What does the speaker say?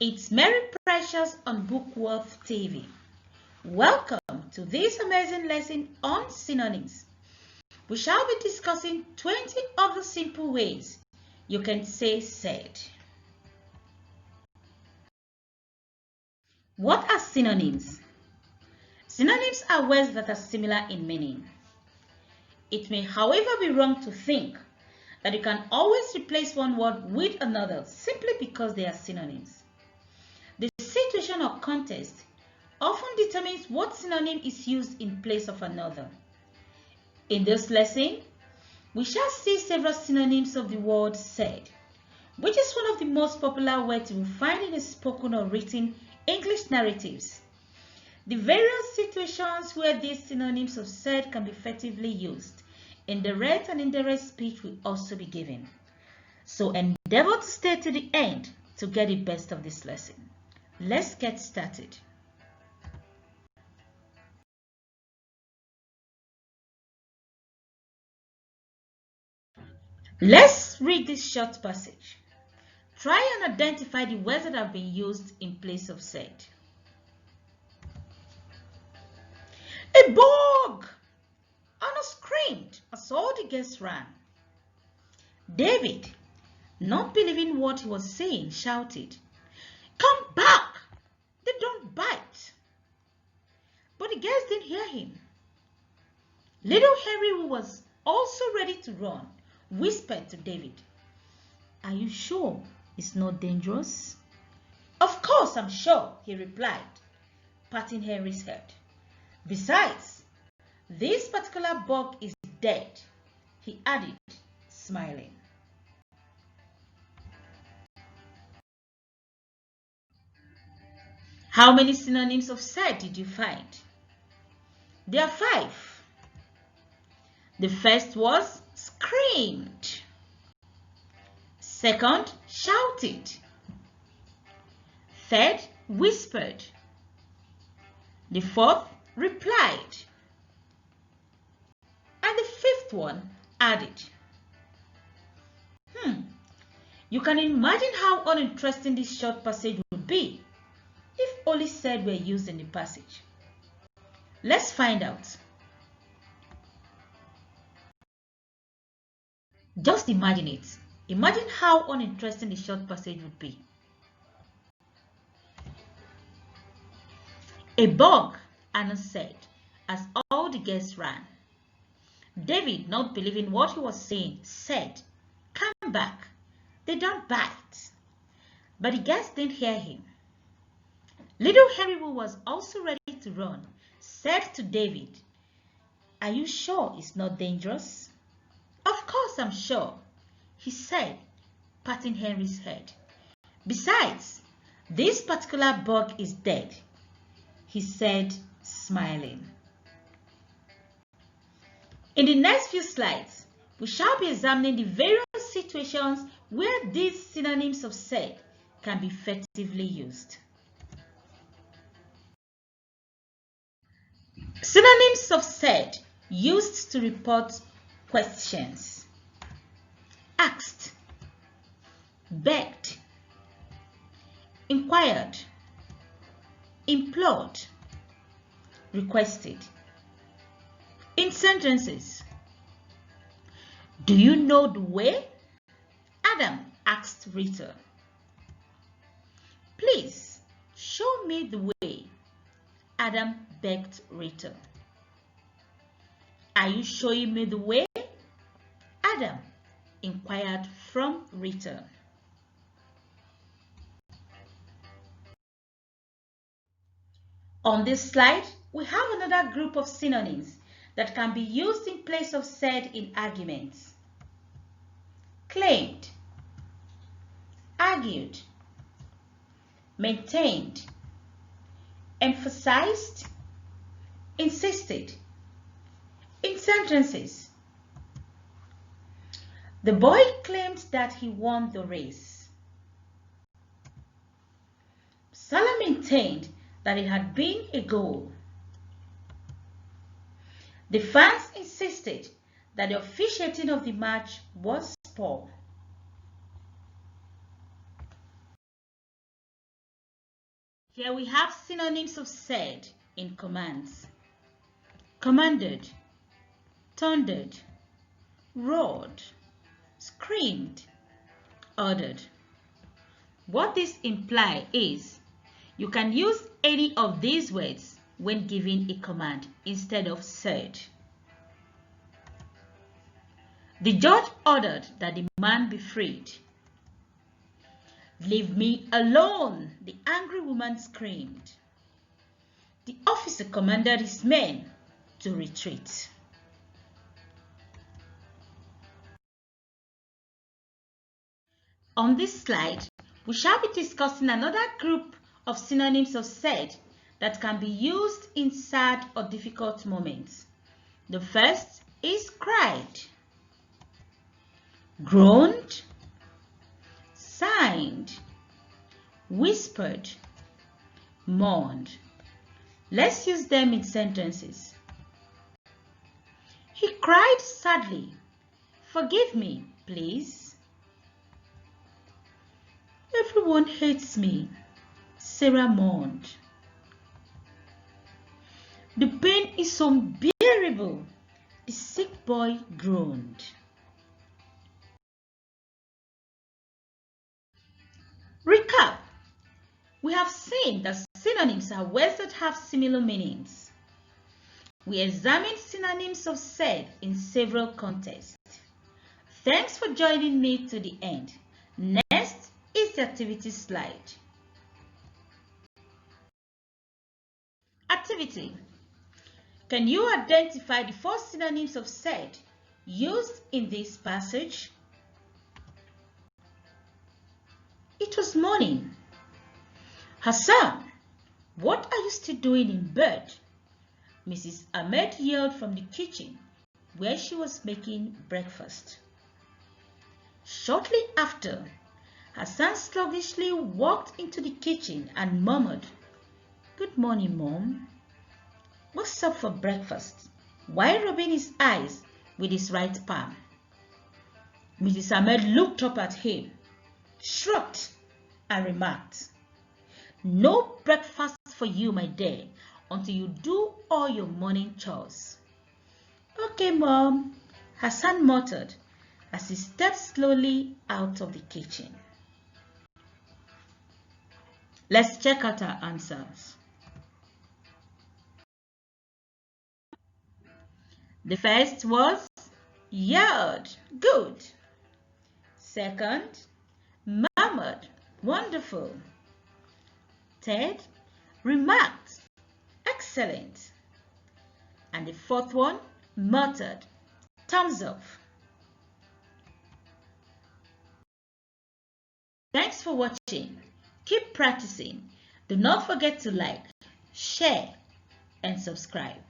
It's Mary Precious on Bookworth TV. Welcome to this amazing lesson on synonyms. We shall be discussing 20 of the simple ways you can say said. What are synonyms? Synonyms are words that are similar in meaning. It may, however, be wrong to think that you can always replace one word with another simply because they are synonyms. The situation or context often determines what synonym is used in place of another. In this lesson, we shall see several synonyms of the word said, which is one of the most popular words you will find in the spoken or written English narratives. The various situations where these synonyms of said can be effectively used in direct and indirect speech will also be given. So endeavor to stay to the end to get the best of this lesson. Let's get started. Let's read this short passage. Try and identify the words that have been used in place of said. A bug! Anna screamed as all the guests ran. David, not believing what he was saying, shouted, "Come back! They don't bite!" But the guests didn't hear him. Little Henry, who was also ready to run, whispered to David, "Are you sure it's not dangerous?" "Of course I'm sure," he replied, patting Henry's head. "Besides, this particular bug is dead," he added, smiling. How many synonyms of said did you find? There are 5. The first was screamed. Second, shouted. Third, whispered. The fourth, replied. And the fifth one, added. You can imagine how uninteresting this short passage would be if only said were used in the passage. Let's find out. Just imagine it. Imagine how uninteresting the short passage would be. A bug, Anna said, as all the guests ran. David, not believing what he was saying, said, "Come back. They don't bite." But the guests didn't hear him. Little Henry, who was also ready to run, said to David, "Are you sure it's not dangerous?" "Of course I'm sure," he said, patting Henry's head. "Besides, this particular bug is dead," he said, smiling. In the next few slides, we shall be examining the various situations where these synonyms of said can be effectively used. Synonyms of said used to report questions. Asked, begged, inquired, implored, requested. In sentences, do you know the way? Adam asked Rita. Please show me the way. Adam begged Rita. Are you showing me the way? Adam inquired from Rita. On this slide, we have another group of synonyms that can be used in place of said in arguments. Claimed, argued, maintained, emphasized, insisted. In sentences, the boy claimed that he won the race. Salah maintained that it had been a goal. The fans insisted that the officiating of the match was poor. Here we have synonyms of said in commands. Commanded, thundered, roared, screamed, ordered. What this implies is you can use any of these words when giving a command instead of said. The judge ordered that the man be freed. Leave me alone, the angry woman screamed. The officer commanded his men to retreat. On this slide, we shall be discussing another group of synonyms of said that can be used in sad or difficult moments. The first is cried, groaned, signed, whispered, mourned. Let's use them in sentences. He cried sadly, "Forgive me, please." Everyone hates me, Sarah mourned. The pain is unbearable, the sick boy groaned. Recap. We have seen that synonyms are words that have similar meanings. We examined synonyms of said in several contexts. Thanks for joining me to the end. Next is the activity slide. Activity. Can you identify the 4 synonyms of said used in this passage? It was morning. Hassan, what are you still doing in bed? Mrs. Ahmed yelled from the kitchen where she was making breakfast. Shortly after, Hassan sluggishly walked into the kitchen and murmured, "Good morning, Mom. What's up for breakfast?" while rubbing his eyes with his right palm. Mrs. Ahmed looked up at him, shrugged, and remarked, "No breakfast for you, my dear, until you do all your morning chores." "Okay, Mom," Hassan muttered as he stepped slowly out of the kitchen. Let's check out our answers. The first was yelled, good. Second, murmured, wonderful. Third, remarked, excellent. And the fourth one, muttered, thumbs up. Thanks for watching. Keep practicing. Do not forget to like, share, and subscribe.